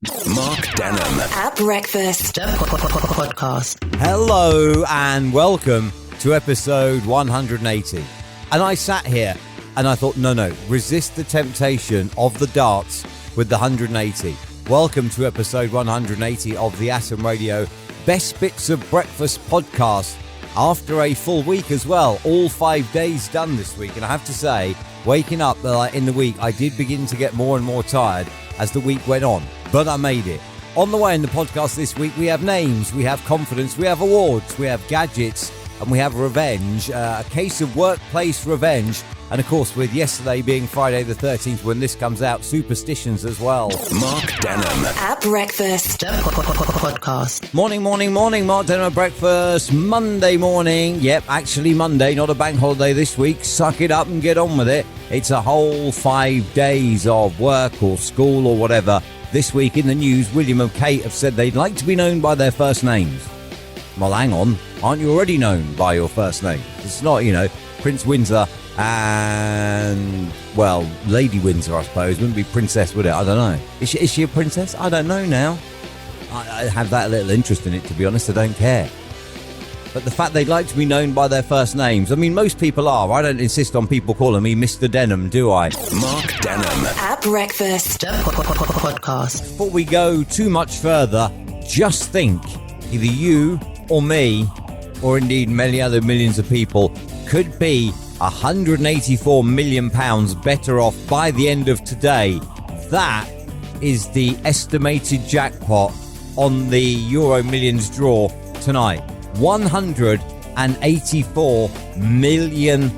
Mark Denholm at breakfast podcast. Hello and welcome to episode 180. And I sat here and I thought, no, resist the temptation of the darts with the 180. Welcome to episode 180 of the Atom Radio Best Bits of Breakfast podcast. After a full week as well, all 5 days done this week. And I have to say, waking up in the week, I did begin to get more and more tired as the week went on. But I made it. On the way in the podcast this week, we have names, we have confidence, we have awards, we have gadgets, and we have revenge. A case of workplace revenge. And of course, with yesterday being Friday the 13th, when this comes out, superstitions as well. Mark Denholm at breakfast podcast. Morning, Mark Denholm at breakfast. Monday morning. Yep, actually Monday, not a bank holiday this week. Suck it up and get on with it. It's a whole 5 days of work or school or whatever. This week in the news, William and Kate have said they'd like to be known by their first names. Well, hang on. Aren't you already known by your first name? It's not, Prince Windsor and, well, Lady Windsor, I suppose. Wouldn't be Princess, would it? I don't know. Is she a princess? I don't know now. I have that little interest in it, to be honest. I don't care. But the fact they'd like to be known by their first names, I mean, most people are. I don't insist on people calling me Mr. Denholm, do I? Mark Denholm at breakfast podcast. Before we go too much further, just think, either you or me, or indeed many other millions of people, could be £184 million better off by the end of today. That is the estimated jackpot on the Euro Millions draw tonight. £184 million.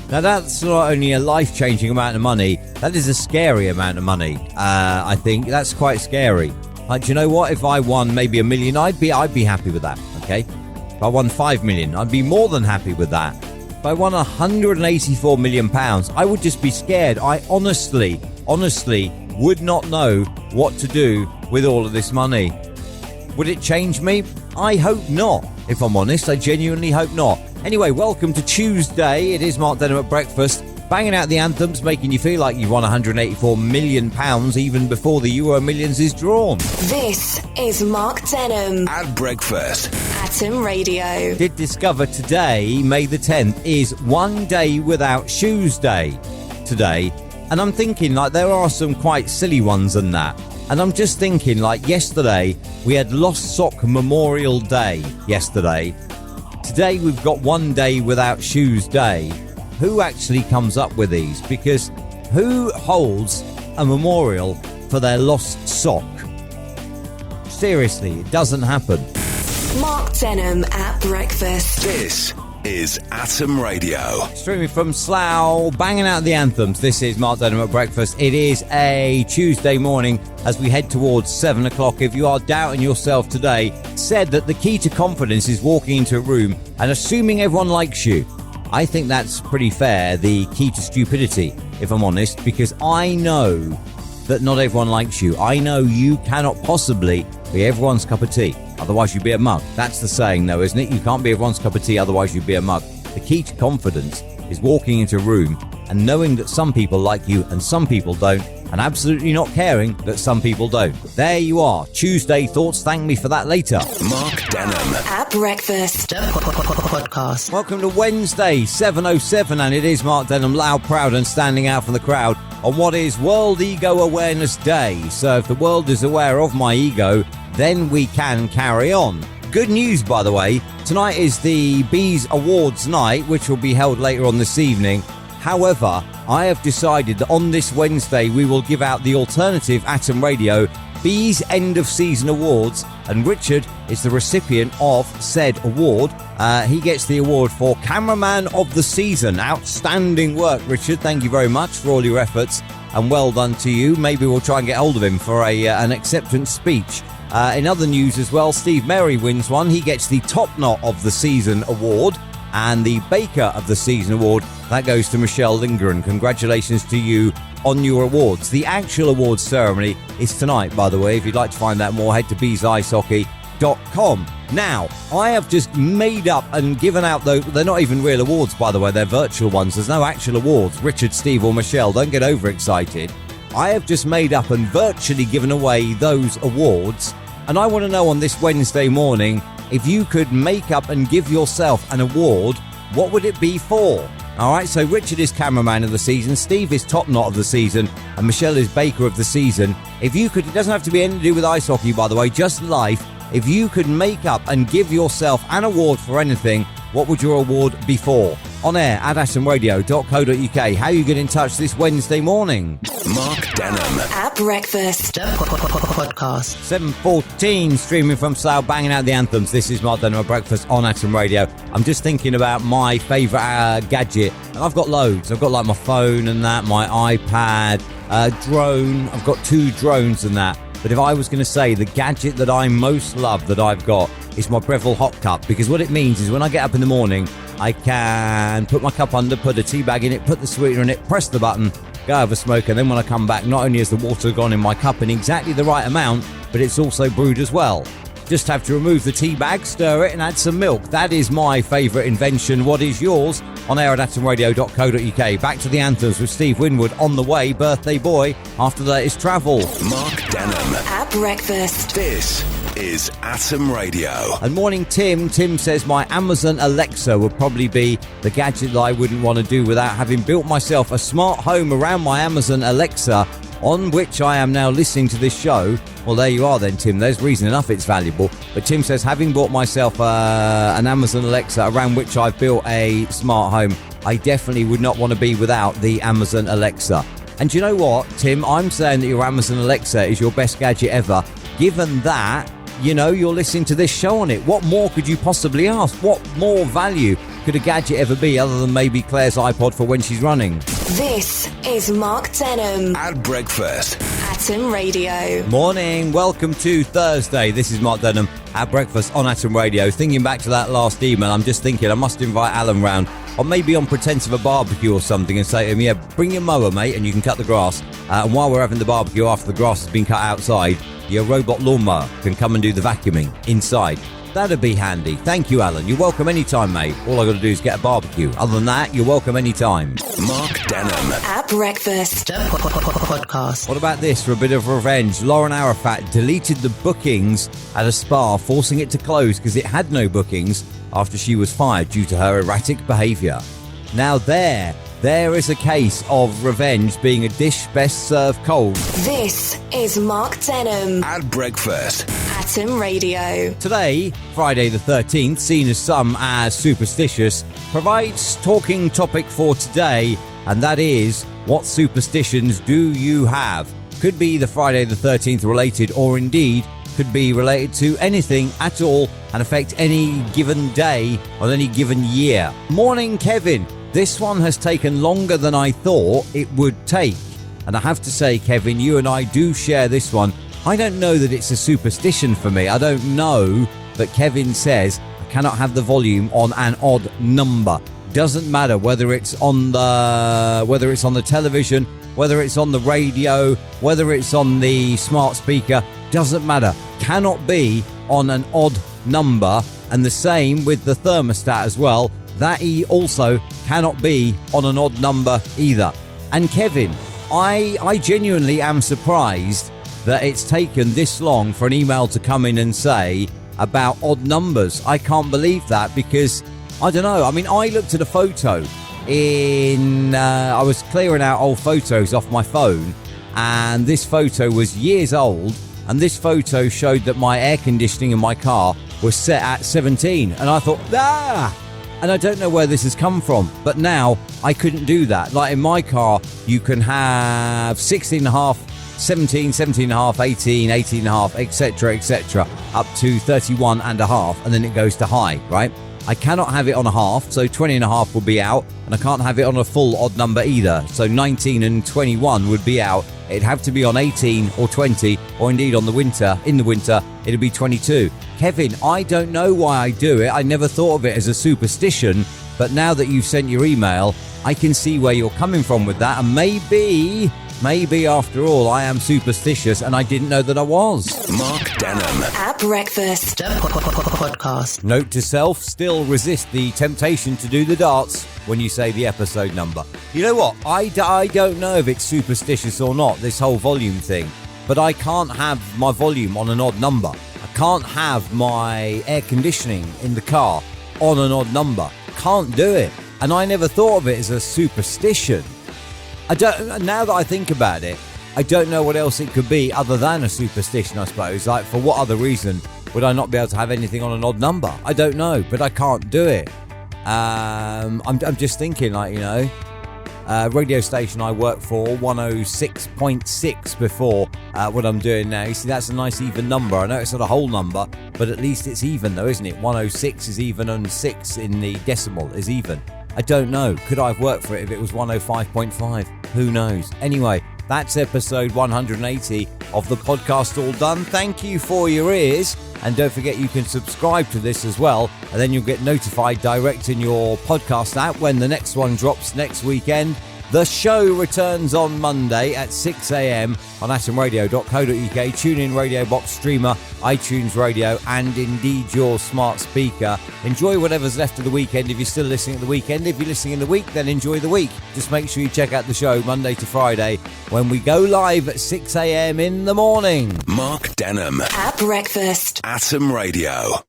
Now that's not only a life-changing amount of money, that is a scary amount of money. I think that's quite scary. Do you know what? If I won maybe $1 million, I'd be happy with that. Okay. If I won $5 million, I'd be more than happy with that. If I won £184 million, I would just be scared. I honestly would not know what to do with all of this money. Would it change me? I hope not. If I'm honest, I genuinely hope not. Anyway, welcome to Tuesday. It is Mark Denholm at breakfast, banging out the anthems, making you feel like you've won £184 million even before the Euro Millions is drawn. This is Mark Denholm at breakfast. Atom Radio. Did discover today, May the 10th, is One Day Without Shoes Day today. And I'm thinking, there are some quite silly ones in that. And I'm just thinking, yesterday, we had Lost Sock Memorial Day yesterday. Today, we've got One Day Without Shoes Day. Who actually comes up with these? Because who holds a memorial for their lost sock? Seriously, it doesn't happen. Mark Denholm at breakfast. This is Atom Radio. Streaming from Slough, banging out the anthems. This is Mark Denholm at breakfast. It is a Tuesday morning as we head towards 7 o'clock. If you are doubting yourself today, said that the key to confidence is walking into a room and assuming everyone likes you. I think that's pretty fair, the key to stupidity, if I'm honest, because I know that not everyone likes you. I know you cannot possibly be everyone's cup of tea. Otherwise, you'd be a mug. That's the saying, though, isn't it? You can't be everyone's cup of tea, otherwise you'd be a mug. The key to confidence is walking into a room and knowing that some people like you and some people don't, and absolutely not caring that some people don't. There you are. Tuesday thoughts. Thank me for that later. Mark Denholm at breakfast podcast. Welcome to Wednesday, 7:07, and it is Mark Denholm, loud, proud, and standing out from the crowd on what is World Ego Awareness Day. So if the world is aware of my ego, then we can carry on. Good news, by the way. Tonight is the Bees Awards night, which will be held later on this evening. However, I have decided that on this Wednesday we will give out the alternative Atom Radio Bees End of Season Awards, and Richard is the recipient of said award. He gets the award for Cameraman of the Season. Outstanding work, Richard. Thank you very much for all your efforts, and well done to you. Maybe we'll try and get hold of him for an acceptance speech. In other news as well, Steve Merry wins one. He gets the Top Knot of the Season award, and the Baker of the Season award, that goes to Michelle Lingren. Congratulations to you on your awards. The actual awards ceremony is tonight, by the way. If you'd like to find out more, head to beesicehockey.com. Now, I have just made up and given out, though, they're not even real awards, by the way, they're virtual ones. There's no actual awards. Richard, Steve or Michelle, don't get overexcited. I have just made up and virtually given away those awards. And I want to know on this Wednesday morning, if you could make up and give yourself an award, what would it be for? All right, so Richard is cameraman of the season, Steve is top knot of the season, and Michelle is baker of the season. If you could, it doesn't have to be anything to do with ice hockey, by the way, just life. If you could make up and give yourself an award for anything, what would your award be for? On air at atomradio.co.uk. How you get in touch this Wednesday morning? Mark Denham. At breakfast. Podcast. 7:14, streaming from Slough, banging out the anthems. This is Mark Denham at breakfast on Atom Radio. I'm just thinking about my favourite gadget, and I've got loads. I've got like my phone and that, my iPad, drone. I've got 2 drones and that. But if I was going to say the gadget that I most love that I've got is my Breville hot cup, because what it means is when I get up in the morning, I can put my cup under, put a tea bag in it, put the sweetener in it, press the button, go have a smoke, and then when I come back, not only has the water gone in my cup in exactly the right amount, but it's also brewed as well. Just have to remove the tea bag, stir it, and add some milk. That is my favourite invention. What is yours? On air at atomradio.co.uk. Back to the anthems with Steve Winwood on the way. Birthday boy. After that is travel. Mark Denham. At breakfast. This is Atom Radio. And morning, Tim. Tim says my Amazon Alexa would probably be the gadget that I wouldn't want to do without having built myself a smart home around my Amazon Alexa, on which I am now listening to this show. Well, there you are then, Tim. There's reason enough it's valuable. But Tim says, having bought myself an Amazon Alexa around which I've built a smart home, I definitely would not want to be without the Amazon Alexa. And do you know what, Tim? I'm saying that your Amazon Alexa is your best gadget ever. Given that, you know, you're listening to this show on it. What more could you possibly ask? What more value could a gadget ever be other than maybe Claire's iPod for when she's running? This is Mark Denham. At breakfast. Atom Radio. Morning, welcome to Thursday. This is Mark Denham at breakfast on Atom Radio. Thinking back to that last email, I'm just thinking I must invite Alan round, or maybe on pretense of a barbecue or something, and say to him, yeah, bring your mower, mate, and you can cut the grass. And while we're having the barbecue, after the grass has been cut outside, your robot lawnmower can come and do the vacuuming inside. That'd be handy. Thank you, Alan. You're welcome anytime, mate. All I got to do is get a barbecue. Other than that, you're welcome anytime. Mark Denham. At breakfast. Podcast. What about this for a bit of revenge? Lauren Arafat deleted the bookings at a spa, forcing it to close because it had no bookings after she was fired due to her erratic behaviour. Now there is a case of revenge being a dish best served cold. This is Mark Denham. At breakfast. Atom Radio. Today, Friday the 13th, seen as some as superstitious, provides talking topic for today, and that is, what superstitions do you have? Could be the Friday the 13th related, or indeed could be related to anything at all and affect any given day or any given year. Morning, Kevin. This one has taken longer than I thought it would take. And I have to say, Kevin, you and I do share this one. I don't know that it's a superstition for me. I don't know, but Kevin says I cannot have the volume on an odd number. Doesn't matter whether it's on the television, whether it's on the radio, whether it's on the smart speaker, doesn't matter. Cannot be on an odd number. And the same with the thermostat as well. That he also cannot be on an odd number either. And Kevin, I genuinely am surprised that it's taken this long for an email to come in and say about odd numbers. I can't believe that, because I don't know. I mean, I looked at a photo I was clearing out old photos off my phone, and this photo was years old, and this photo showed that my air conditioning in my car was set at 17, and I thought, and I don't know where this has come from, but now I couldn't do that. Like in my car, you can have 16.5, 17, 17.5, 18, 18.5, etc., up to 31.5, and then it goes to high, right? I cannot have it on a half, so 20.5 will be out, and I can't have it on a full odd number either, so 19 and 21 would be out. It'd have to be on 18 or 20, or indeed in the winter, it'd be 22. Kevin, I don't know why I do it. I never thought of it as a superstition, but now that you've sent your email, I can see where you're coming from with that, and maybe Maybe, after all, I am superstitious and I didn't know that I was. Mark Denham. At breakfast. Podcast. Note to self, still resist the temptation to do the darts when you say the episode number. You know what? I don't know if it's superstitious or not, this whole volume thing. But I can't have my volume on an odd number. I can't have my air conditioning in the car on an odd number. Can't do it. And I never thought of it as a superstition. Now that I think about it, I don't know what else it could be other than a superstition, I suppose. Like, for what other reason would I not be able to have anything on an odd number? I don't know, but I can't do it. I'm just thinking, like, you know, radio station I work for, 106.6 before what I'm doing now. You see, that's a nice even number. I know it's not a whole number, but at least it's even though, isn't it? 106 is even and 6 in the decimal is even. I don't know. Could I have worked for it if it was 105.5? Who knows? Anyway, that's episode 180 of the podcast all done. Thank you for your ears. And don't forget you can subscribe to this as well. And then you'll get notified direct in your podcast app when the next one drops next weekend. The show returns on Monday at 6 a.m. on atomradio.co.uk, TuneIn Radio Box Streamer, iTunes Radio, and indeed your smart speaker. Enjoy whatever's left of the weekend if you're still listening at the weekend. If you're listening in the week, then enjoy the week. Just make sure you check out the show Monday to Friday when we go live at 6 a.m. in the morning. Mark Denham. At breakfast. Atom Radio.